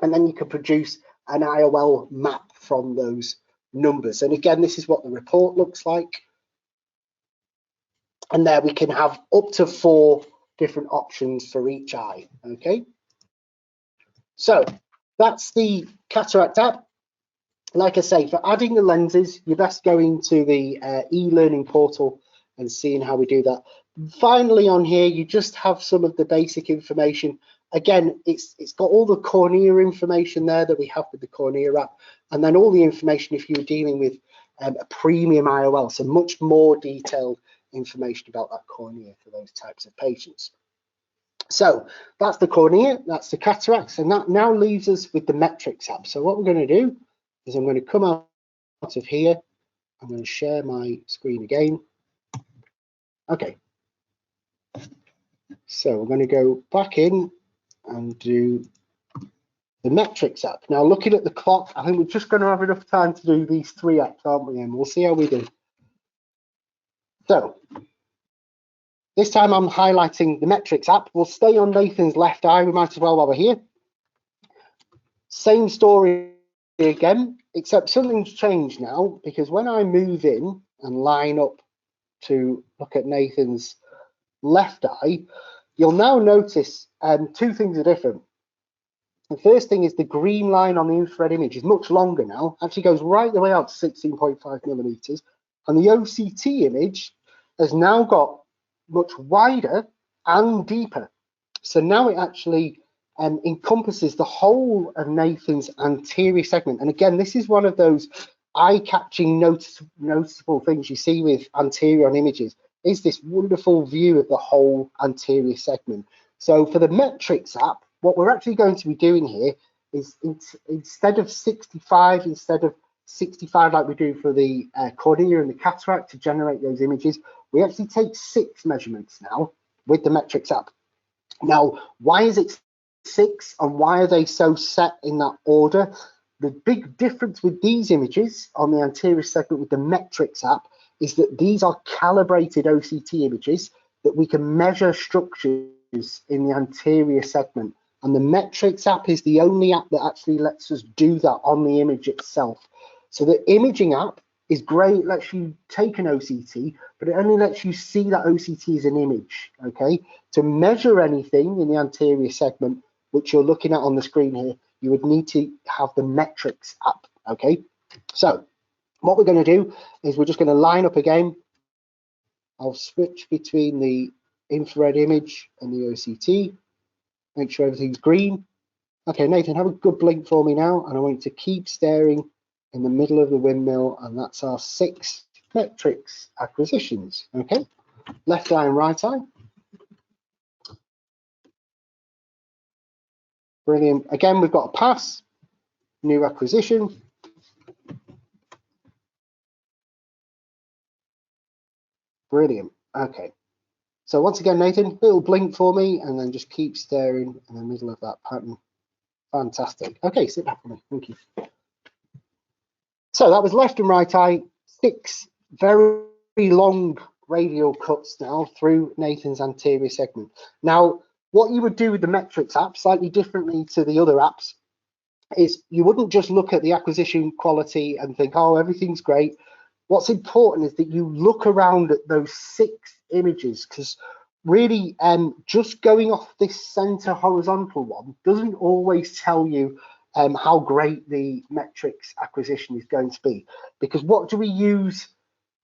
and then you can produce an IOL map from those numbers. And again, this is what the report looks like. And there we can have up to 4 different options for each eye. Okay. So that's the Cataract app. Like I say, for adding the lenses, you're best going to the e-learning portal and seeing how we do that. Finally, on here, you just have some of the basic information. Again, it's got all the Cornea information there that we have with the Cornea app, and then all the information if you were dealing with a premium IOL, so much more detailed information about that cornea for those types of patients. So that's the Cornea, that's the cataracts, and that now leaves us with the metrics app. So what we're going to do is I'm going to come out of here. I'm going to share my screen again. Okay. So we're going to go back in and do the metrics app. Now, looking at the clock, I think we're just going to have enough time to do these 3 apps, aren't we? And we'll see how we do. So this time I'm highlighting the metrics app. We'll stay on Nathan's left eye. We might as well while we're here. Same story again, except something's changed now, because when I move in and line up to look at Nathan's left eye, you'll now notice 2 things are different. The first thing is the green line on the infrared image is much longer now, actually goes right the way out to 16.5 millimeters, and the OCT image has now got much wider and deeper. So now it actually encompasses the whole of Nathan's anterior segment. And again, this is one of those eye-catching noticeable things you see with Anterion images, is this wonderful view of the whole anterior segment. So for the metrics app, what we're actually going to be doing here is instead of 65 like we do for the cornea and the cataract to generate those images, we actually take 6 measurements now with the metrics app. Now, why is it 6 and why are they so set in that order? The big difference with these images on the anterior segment with the metrics app is that these are calibrated OCT images that we can measure structures in the anterior segment. And the metrics app is the only app that actually lets us do that on the image itself. So the imaging app is great, lets you take an OCT, but it only lets you see that OCT as an image, okay? To measure anything in the anterior segment, which you're looking at on the screen here, you would need to have the metrics app, okay? So what we're going to do is we're just going to line up again. I'll switch between the infrared image and the OCT, make sure everything's green. Okay, Nathan, have a good blink for me now, and I want you to keep staring in the middle of the windmill, and that's our 6 metrics acquisitions, okay? Left eye and right eye. Brilliant. Again, we've got a pass, new acquisition. Brilliant. Okay. So once again, Nathan, little blink for me and then just keep staring in the middle of that pattern. Fantastic. Okay, sit back for me. Thank you. So that was left and right eye, 6 very long radial cuts now through Nathan's anterior segment. Now, what you would do with the metrics app, slightly differently to the other apps, is you wouldn't just look at the acquisition quality and think, oh, everything's great. What's important is that you look around at those 6 images, because really just going off this center horizontal one doesn't always tell you how great the metrics acquisition is going to be. Because what do we use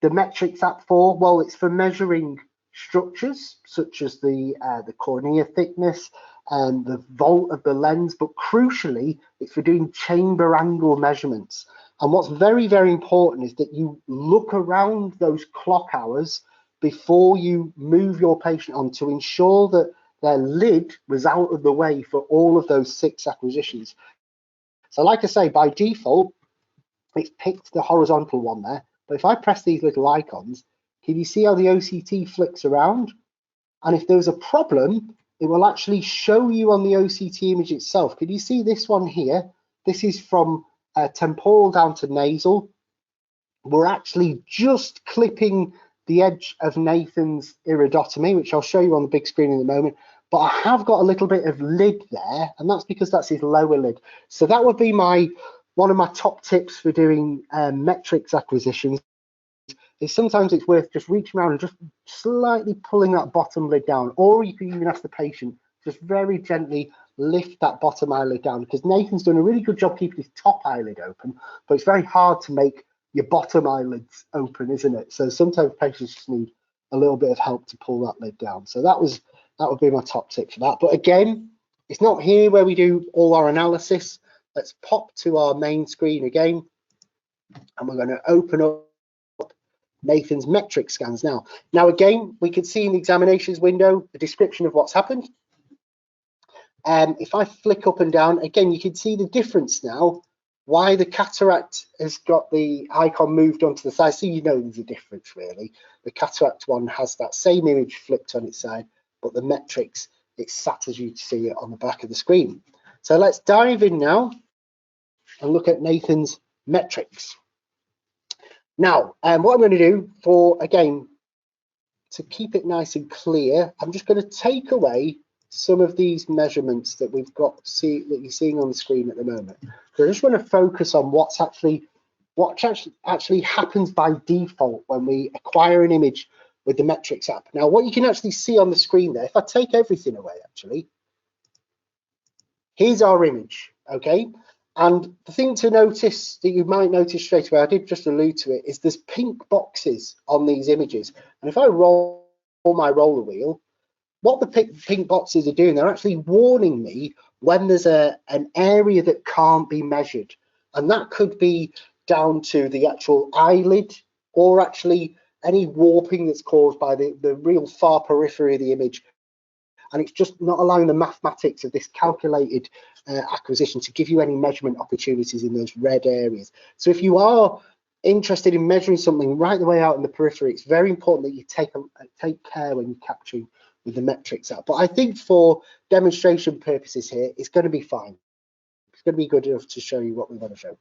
the metrics app for? Well, it's for measuring structures such as the cornea thickness and the volt of the lens, but crucially, it's for doing chamber angle measurements. And what's very, very important is that you look around those clock hours before you move your patient on to ensure that their lid was out of the way for all of those 6 acquisitions. So like I say, by default, it's picked the horizontal one there. But if I press these little icons, can you see how the OCT flicks around? And if there's a problem, it will actually show you on the OCT image itself. Can you see this one here? This is from temporal down to nasal. We're actually just clipping the edge of Nathan's iridotomy, which I'll show you on the big screen in a moment. But I have got a little bit of lid there, and that's because that's his lower lid. So that would be one of my top tips for doing metrics acquisitions. Is sometimes it's worth just reaching around and just slightly pulling that bottom lid down, or you can even ask the patient just very gently lift that bottom eyelid down, because Nathan's done a really good job keeping his top eyelid open, but it's very hard to make your bottom eyelids open, isn't it? So sometimes patients just need a little bit of help to pull that lid down. So that would be my top tip for that. But again, it's not here where we do all our analysis. Let's pop to our main screen again, and we're going to open up Nathan's metric scans now. Now again, we can see in the examinations window the description of what's happened. If I flick up and down, again, you can see the difference now, why the cataract has got the icon moved onto the side. So you know there's a difference really. The cataract one has that same image flipped on its side, but the metrics, it's sat as you see it on the back of the screen. So let's dive in now and look at Nathan's metrics. Now, what I'm going to do again, to keep it nice and clear, I'm just going to take away some of these measurements that we've got that you're seeing on the screen at the moment. So I just want to focus on what actually happens by default when we acquire an image with the metrics app. Now, what you can actually see on the screen there, if I take everything away, actually, here's our image, okay? And the thing to notice that you might notice straight away, I did just allude to it, is there's pink boxes on these images. And if I roll my roller wheel, what the pink boxes are doing, they're actually warning me when there's an area that can't be measured. And that could be down to the actual eyelid, or actually any warping that's caused by the real far periphery of the image. And it's just not allowing the mathematics of this calculated acquisition to give you any measurement opportunities in those red areas. So if you are interested in measuring something right the way out in the periphery, it's very important that you take care when you're capturing with the metrics app. But I think for demonstration purposes here, it's going to be fine. It's going to be good enough to show you what we want to show.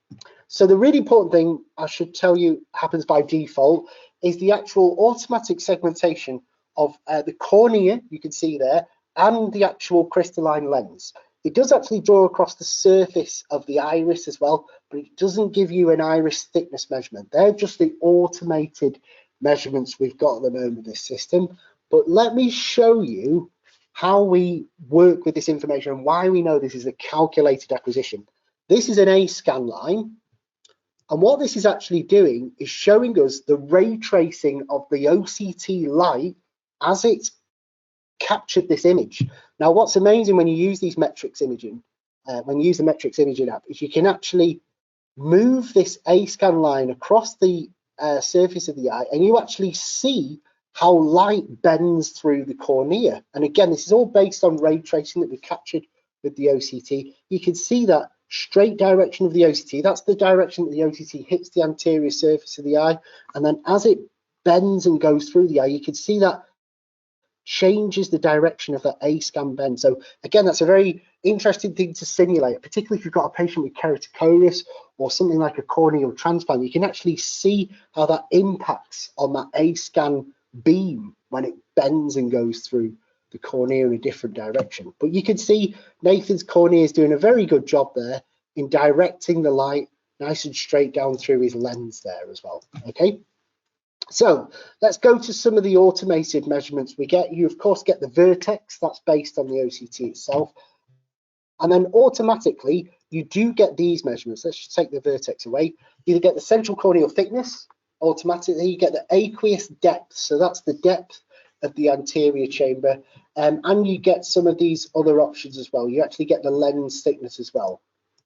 So the really important thing I should tell you happens by default is the actual automatic segmentation of the cornea, you can see there, and the actual crystalline lens. It does actually draw across the surface of the iris as well, but it doesn't give you an iris thickness measurement. They're just the automated measurements we've got at the moment with this system. But let me show you how we work with this information and why we know this is a calculated acquisition. This is an A scan line, and what this is actually doing is showing us the ray tracing of the OCT light as it's captured this image. Now, what's amazing when you use these metrics imaging, when you use the metrics imaging app, is you can actually move this A scan line across the surface of the eye, and you actually see how light bends through the cornea. And again, this is all based on ray tracing that we captured with the OCT, you can see that straight direction of the OCT. That's the direction that the OCT hits the anterior surface of the eye. And then as it bends and goes through the eye, you can see that changes the direction of that A-scan bend. So again, that's a very interesting thing to simulate, particularly if you've got a patient with keratoconus or something like a corneal transplant. You can actually see how that impacts on that A-scan beam when it bends and goes through the cornea in a different direction. But you can see Nathan's cornea is doing a very good job there in directing the light nice and straight down through his lens there as well. Okay. So let's go to some of the automated measurements we get. You of course get the vertex, that's based on the OCT itself. And then automatically you do get these measurements. Let's just take the vertex away. You get the central corneal thickness, automatically you get the aqueous depth. So that's the depth of the anterior chamber. And you get some of these other options as well. You actually get the lens thickness as well.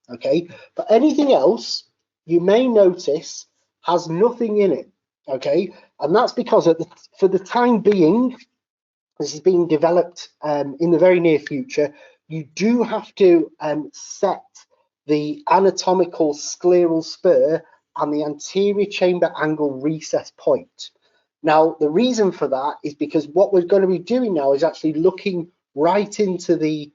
Okay, but anything else you may notice has nothing in it. Okay, and that's because for the time being, this is being developed in the very near future, you do have to set the anatomical scleral spur and the anterior chamber angle recess point. Now, the reason for that is because what we're going to be doing now is actually looking right into the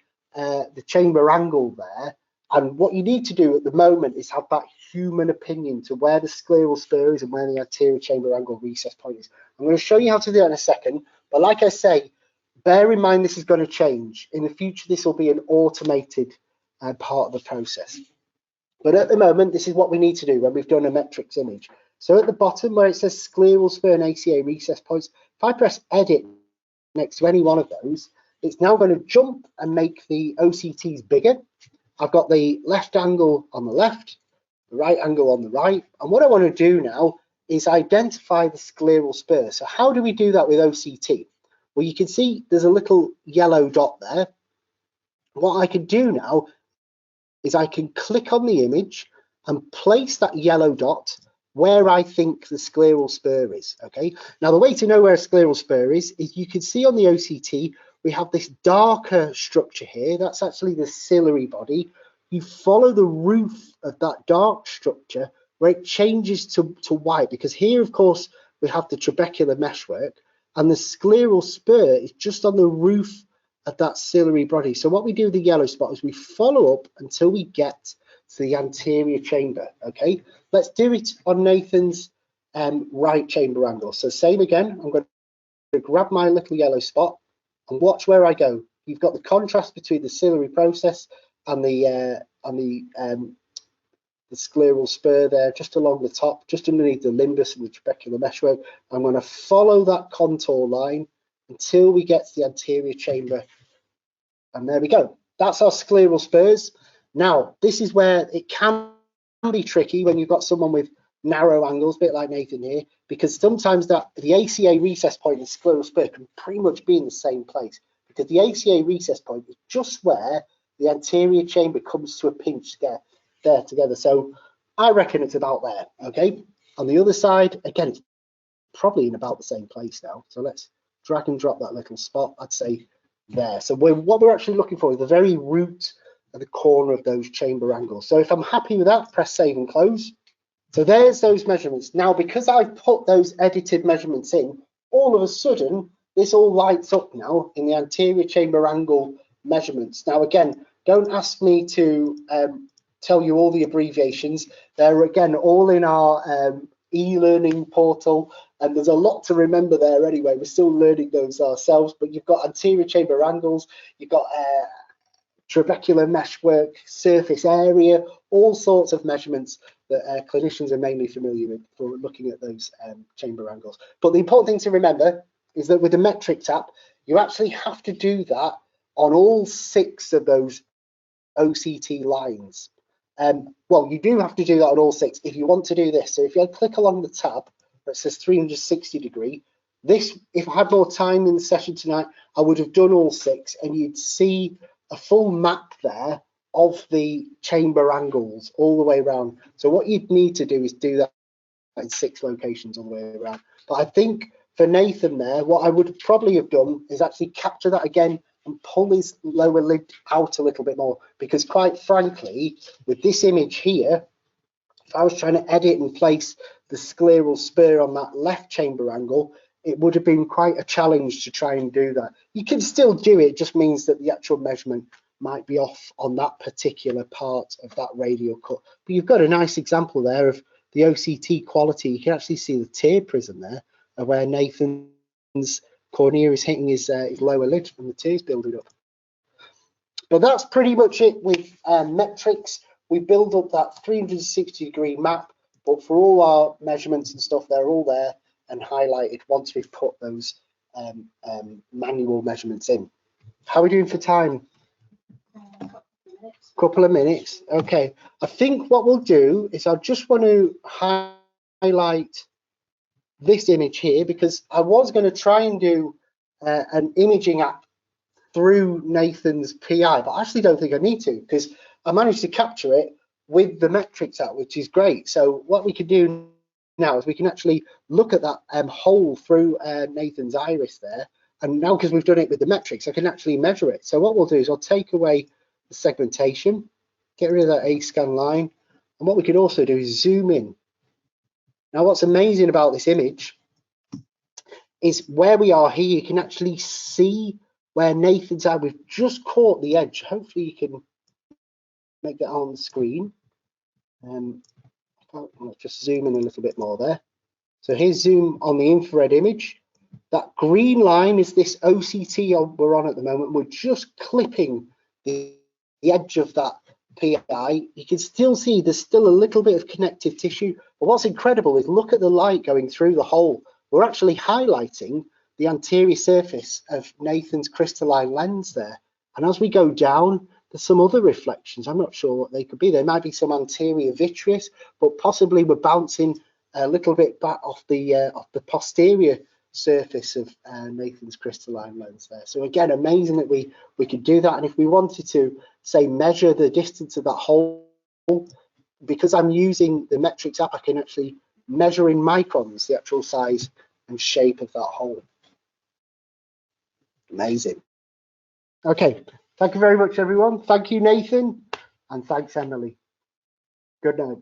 chamber angle there. And what you need to do at the moment is have that human opinion to where the scleral spur is and where the anterior chamber angle recess point is. I'm going to show you how to do that in a second. But like I say, bear in mind this is going to change. In the future, this will be an automated part of the process. But at the moment, this is what we need to do when we've done a metrics image. So at the bottom where it says scleral spur and ACA recess points, if I press edit next to any one of those, it's now going to jump and make the OCTs bigger. I've got the left angle on the left, the right angle on the right. And what I want to do now is identify the scleral spur. So how do we do that with OCT? Well, you can see there's a little yellow dot there. What I can do now is I can click on the image and place that yellow dot where I think the scleral spur is. Okay. Now, the way to know where a scleral spur is you can see on the OCT, we have this darker structure here. That's actually the ciliary body. You follow the roof of that dark structure where it changes to white, because here, of course, we have the trabecular meshwork, and the scleral spur is just on the roof of that ciliary body. So what we do with the yellow spot is we follow up until we get to the anterior chamber. Okay, let's do it on Nathan's right chamber angle. So same again, I'm going to grab my little yellow spot and watch where I go. You've got the contrast between the ciliary process and the scleral spur there, just along the top, just underneath the limbus and the trabecular meshwork. I'm going to follow that contour line until we get to the anterior chamber. And there we go. That's our scleral spurs. Now, this is where it can be tricky when you've got someone with narrow angles, a bit like Nathan here, because sometimes the ACA recess point and scleral spur can pretty much be in the same place, because the ACA recess point is just where the anterior chamber comes to a pinch there together. So I reckon it's about there. Okay. On the other side, again, it's probably in about the same place now. So let's drag and drop that little spot. I'd say there. So what we're actually looking for is the very root at the corner of those chamber angles. So if I'm happy with that, press save and close. So there's those measurements. Now, because I've put those edited measurements in, all of a sudden, this all lights up now in the anterior chamber angle measurements. Now, again, don't ask me to tell you all the abbreviations. They're, again, all in our e-learning portal, and there's a lot to remember there anyway. We're still learning those ourselves, but you've got anterior chamber angles, you've got trabecular meshwork, surface area, all sorts of measurements that clinicians are mainly familiar with for looking at those chamber angles. But the important thing to remember is that with the metrics app, you actually have to do that on all 6 of those OCT lines. Well, you do have to do that on all 6 if you want to do this. So if you click along the tab that says 360 degree, this, if I had more time in the session tonight, I would have done all 6, and you'd see a full map there of the chamber angles all the way around. So what you'd need to do is do that in 6 locations all the way around. But I think for Nathan there, what I would probably have done is actually capture that again and pull his lower lid out a little bit more, because quite frankly, with this image here, if I was trying to edit and place the scleral spur on that left chamber angle, it would have been quite a challenge to try and do that. You can still do it, it just means that the actual measurement might be off on that particular part of that radial cut. But you've got a nice example there of the OCT quality. You can actually see the tear prism there of where Nathan's cornea is hitting his lower lid and the tear's building up. But that's pretty much it with metrics. We build up that 360-degree map, but for all our measurements and stuff, they're all there and highlighted once we've put those manual measurements in. How are we doing for time? Couple of minutes. Okay. I think what we'll do is I just want to highlight this image here, because I was going to try and do an imaging app through Nathan's PI, but I actually don't think I need to, because I managed to capture it with the metrics app, which is great. So what we can do now is we can actually look at that hole through Nathan's iris there. And now, because we've done it with the metrics, I can actually measure it. So what we'll do is I'll take away the segmentation, get rid of that A-scan line. And what we can also do is zoom in. Now, what's amazing about this image is where we are here, you can actually see where Nathan's eye, we've just caught the edge. Hopefully you can make that on the screen. I'll just zoom in a little bit more there. So here's zoom on the infrared image. That green line is this OCT we're on at the moment. We're just clipping the edge of that PI. You can still see there's still a little bit of connective tissue. But what's incredible is look at the light going through the hole. We're actually highlighting the anterior surface of Nathan's crystalline lens there. And as we go down, there's some other reflections. I'm not sure what they could be. There might be some anterior vitreous, but possibly we're bouncing a little bit back off the posterior surface of Nathan's crystalline lens there. So again, amazing that we could do that. And if we wanted to, say, measure the distance of that hole, because I'm using the metrics app, I can actually measure in microns the actual size and shape of that hole. Amazing. Okay, thank you very much, everyone. Thank you, Nathan, and thanks, Emily. Good night.